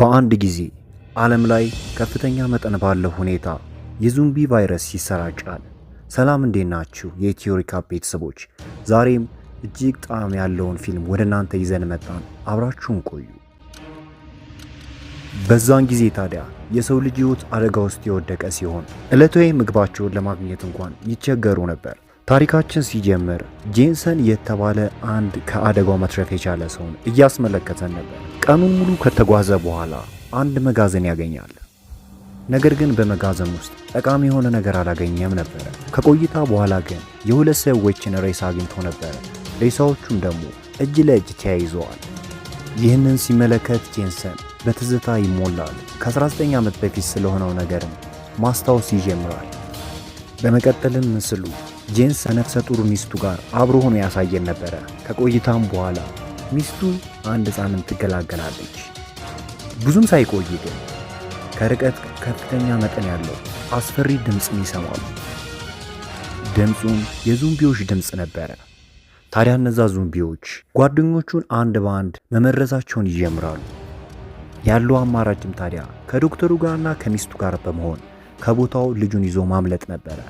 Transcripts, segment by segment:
በአንድ ጊዜ ዓለም ላይ ከፍተኛ መጠን ባለው ሁኔታ የዙምቢ ቫይረስ ይሰራጫል። ሰላም እንዴት ናችሁ የኢትዮ ሪካፕ ቤተሰቦች? ዛሬም እጅግ ጣዕም ያለውን ፊልም ወደ እናንተ ይዘን መጣን። አብራችሁን ቆዩ። በዛን ጊዜ ታዲያ የሰው ልጅ ሕይወት አደጋ ውስጥ የወደቀ ሲሆን ዕለታዊ ምግባቸውን ለማግኘት እንኳን ይቸገሩ ነበር። ታሪካችን ሲጀምር ጄንሰን የተባለ አንድ ከአደጋው መትረፍ የቻለ ሰውን እያስመለከተን ነበር። ቀኑን ሙሉ ከተጓዘ በኋላ አንድ መጋዘን ያገኛል። ነገር ግን በመጋዘን ውስጥ ጠቃሚ የሆነ ነገር አላገኘም ነበር። ከቆይታ በኋላ ግን የሁለት ሰዎችን ሬሳ አግኝቶ ነበር። ሬሳዎቹም ደግሞ እጅ ለእጅ ተያይዘዋል። ይህንን ሲመለከት ጄንሰን በትዝታ ይሞላል። ከ19 ዓመት በፊት ስለሆነው ነገርም ማስታወስ ይጀምራል። በመቀጠልም ምስሉ ጄንሰን ከነፍሰ ጡር ሚስቱ ጋር አብሮ ሆኖ ያሳየን ነበረ። ከቆይታም በኋላ ሚስቱ አንድ ሕፃንን ትገላገላለች። ብዙም ሳይቆይ ግን ከርቀት ከፍተኛ መጠን ያለው አስፈሪ ድምፅን ይሰማሉ። ድምፁም የዙምቢዎች ድምፅ ነበረ። ታዲያ እነዛ ዙምቢዎች ጓደኞቹን አንድ በአንድ መመረዛቸውን ይጀምራሉ። ያለው አማራጭም ታዲያ ከዶክተሩ ጋርና ከሚስቱ ጋር በመሆን ከቦታው ልጁን ይዞ ማምለጥ ነበረ።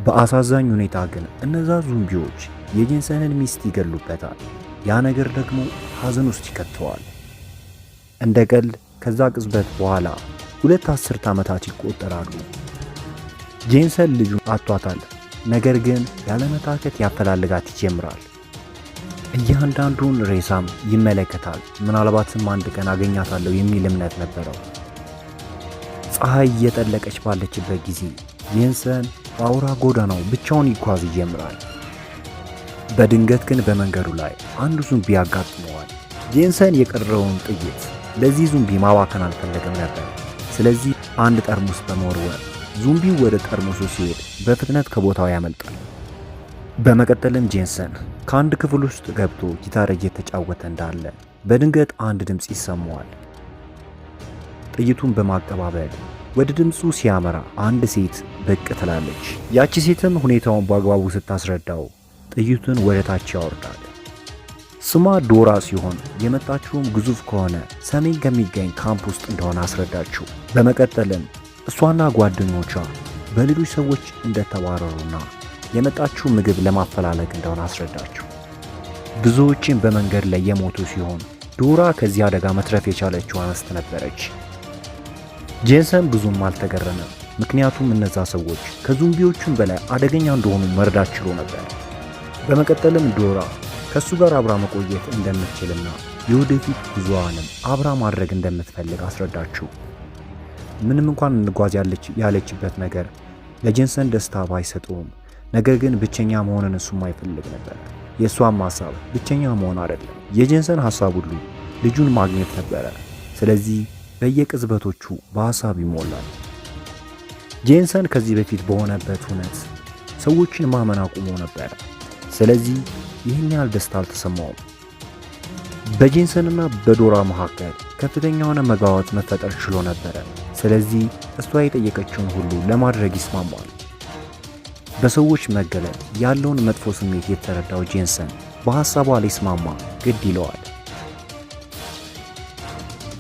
በአሳዛኝ ሁኔታ ግን እነዛ ዙምቢዎች የጄንሰንን ሚስት ይገሉበታል። ያ ነገር ደግሞ ሐዘን ውስጥ ይከተዋል። እንደ ቀልድ ከዛ ቅጽበት በኋላ 2 አስርት ዓመታት ይቆጠራሉ። ጄንሰን ልጁን አጥቷታል። ነገር ግን ያለመታከት ያፈላልጋት ይጀምራል። እያንዳንዱን ሬሳም ይመለከታል። ምናልባትም አንድ ቀን አገኛታለሁ የሚል እምነት ነበረው። ፀሐይ እየጠለቀች ባለችበት ጊዜ ጄንሰን በአውራ ጎዳናው ብቻውን ይጓዝ ይጀምራል። በድንገት ግን በመንገዱ ላይ አንድ ዙምቢ ያጋጥመዋል። ጄንሰን የቀረውን ጥይት ለዚህ ዙምቢ ማባከን አልፈለገም ነበር። ስለዚህ አንድ ጠርሙስ በመወርወር ዙምቢው ወደ ጠርሙሱ ሲሄድ በፍጥነት ከቦታው ያመልጣል። በመቀጠልም ጄንሰን ከአንድ ክፍል ውስጥ ገብቶ ጊታር እየተጫወተ እንዳለ በድንገት አንድ ድምፅ ይሰማዋል። ጥይቱን በማቀባበል ወደ ድምፁ ሲያመራ አንድ ሴት ብቅ ትላለች። ያቺ ሴትም ሁኔታውን በአግባቡ ስታስረዳው ጥይቱን ወደ ታች ያወርዳል። ስሟ ዶራ ሲሆን የመጣችውም ግዙፍ ከሆነ ሰሜን ከሚገኝ ካምፕ ውስጥ እንደሆነ አስረዳችው። በመቀጠልም እሷና ጓደኞቿ በሌሎች ሰዎች እንደተባረሩና የመጣችው ምግብ ለማፈላለግ እንደሆነ አስረዳችው። ብዙዎችን በመንገድ ላይ የሞቱ ሲሆን ዶራ ከዚህ አደጋ መትረፍ የቻለችው አንስት ነበረች። ጄንሰን ብዙም አልተገረመም፣ ምክንያቱም እነዛ ሰዎች ከዙምቢዎቹም በላይ አደገኛ እንደሆኑ መረዳት ችሎ ነበር። በመቀጠልም ዶራ ከሱ ጋር አብራ መቆየት እንደምትችልና የወደፊት ጉዞዋንም አብራ ማድረግ እንደምትፈልግ አስረዳችው። ምንም እንኳን እንጓዝ ያለችበት ነገር ለጄንሰን ደስታ ባይሰጠውም፣ ነገር ግን ብቸኛ መሆንን እሱም አይፈልግ ነበር። የእሷም ሐሳብ ብቸኛ መሆን አይደለም። የጄንሰን ሐሳብ ሁሉ ልጁን ማግኘት ነበረ። ስለዚህ በየቅጽበቶቹ በሐሳብ ይሞላል። ጄንሰን ከዚህ በፊት በሆነበት እውነት ሰዎችን ማመን አቁሞ ነበር። ስለዚህ ይህን ያህል ደስታ አልተሰማውም። በጄንሰንና በዶራ መካከል ከፍተኛ የሆነ መግባባት መፈጠር ችሎ ነበረ። ስለዚህ እሷ የጠየቀችውን ሁሉ ለማድረግ ይስማማል። በሰዎች መገለል ያለውን መጥፎ ስሜት የተረዳው ጄንሰን በሐሳቧ ሊስማማ ግድ ይለዋል።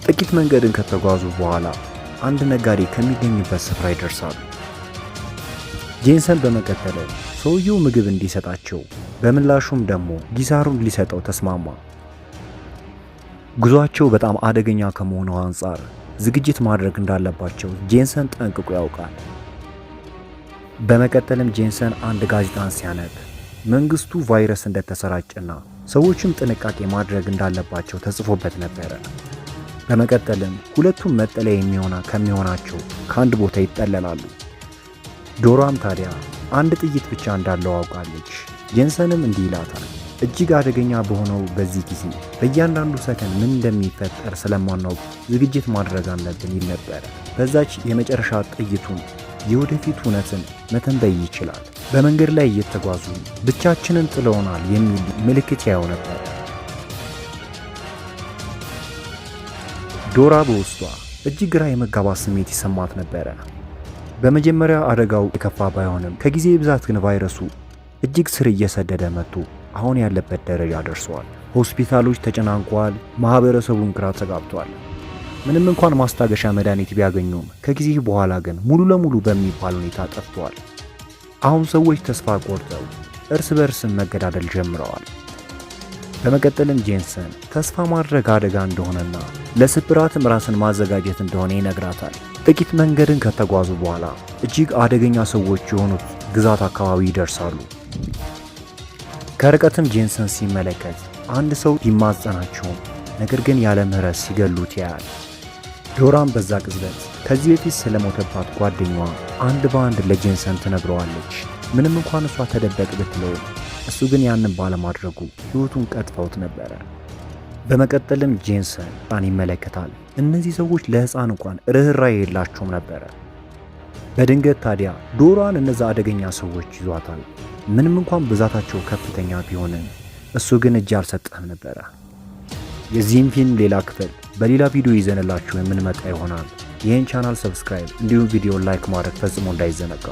ጥቂት መንገድን ከተጓዙ በኋላ አንድ ነጋዴ ከሚገኝበት ስፍራ ይደርሳሉ። ጄንሰን በመቀጠል ሰውየው ምግብ እንዲሰጣቸው በምላሹም ደግሞ ጊታሩን ሊሰጠው ተስማማ። ጉዟቸው በጣም አደገኛ ከመሆኑ አንጻር ዝግጅት ማድረግ እንዳለባቸው ጄንሰን ጠንቅቆ ያውቃል። በመቀጠልም ጄንሰን አንድ ጋዜጣን ሲያነብ መንግስቱ ቫይረስ እንደተሰራጨና ሰዎችም ጥንቃቄ ማድረግ እንዳለባቸው ተጽፎበት ነበረ። በመቀጠልም ሁለቱም መጠለያ ከሚሆናቸው ከአንድ ቦታ ይጠለላሉ። ዶራም ታዲያ አንድ ጥይት ብቻ እንዳለው አውቃለች። ጄንሰንም እንዲህ ይላታል፣ እጅግ አደገኛ በሆነው በዚህ ጊዜ በእያንዳንዱ ሰከንድ ምን እንደሚፈጠር ስለማናውቅ ዝግጅት ማድረግ አለብን ይል ነበረ። በዛች የመጨረሻ ጥይቱን የወደፊት እውነትን መተንበይ ይችላል። በመንገድ ላይ እየተጓዙ ብቻችንን ጥለውናል የሚል ምልክት ያየው ነበር። ዶራ በውስጧ እጅግ ግራ የመጋባት ስሜት ይሰማት ነበረ። በመጀመሪያ አደጋው የከፋ ባይሆንም ከጊዜ ብዛት ግን ቫይረሱ እጅግ ስር እየሰደደ መጥቶ አሁን ያለበት ደረጃ ደርሷል። ሆስፒታሎች ተጨናንቀዋል። ማህበረሰቡን ግራ ተጋብቷል። ምንም እንኳን ማስታገሻ መድኃኒት ቢያገኙም ከጊዜ በኋላ ግን ሙሉ ለሙሉ በሚባል ሁኔታ ጠፍተዋል። አሁን ሰዎች ተስፋ ቆርጠው እርስ በርስ መገዳደል ጀምረዋል። በመቀጠልም ጄንሰን ተስፋ ማድረግ አደጋ እንደሆነና ለስብራትም ራስን ማዘጋጀት እንደሆነ ይነግራታል። ጥቂት መንገድን ከተጓዙ በኋላ እጅግ አደገኛ ሰዎች የሆኑት ግዛት አካባቢ ይደርሳሉ። ከርቀትም ጄንሰን ሲመለከት አንድ ሰው ቢማጸናቸውም ነገር ግን ያለ ምህረት ሲገሉት ያያል። ዶራም በዛ ቅጽበት ከዚህ በፊት ስለሞተባት ጓደኛዋ አንድ በአንድ ለጄንሰን ትነግረዋለች። ምንም እንኳን እሷ ተደበቅ ብትለውም እሱ ግን ያንን ባለማድረጉ ሕይወቱን ቀጥፈውት ነበረ። በመቀጠልም ጄንሰን ይመለከታል። እነዚህ ሰዎች ለሕፃን እንኳን ርኅራኄ የላቸውም ነበረ። በድንገት ታዲያ ዶራን እነዛ አደገኛ ሰዎች ይዟታል። ምንም እንኳን ብዛታቸው ከፍተኛ ቢሆንም እሱ ግን እጅ አልሰጠህም ነበረ። የዚህም ፊልም ሌላ ክፍል በሌላ ቪዲዮ ይዘንላችሁ የምንመጣ ይሆናል። ይህን ቻናል ሰብስክራይብ እንዲሁም ቪዲዮ ላይክ ማድረግ ፈጽሞ እንዳይዘነጋ።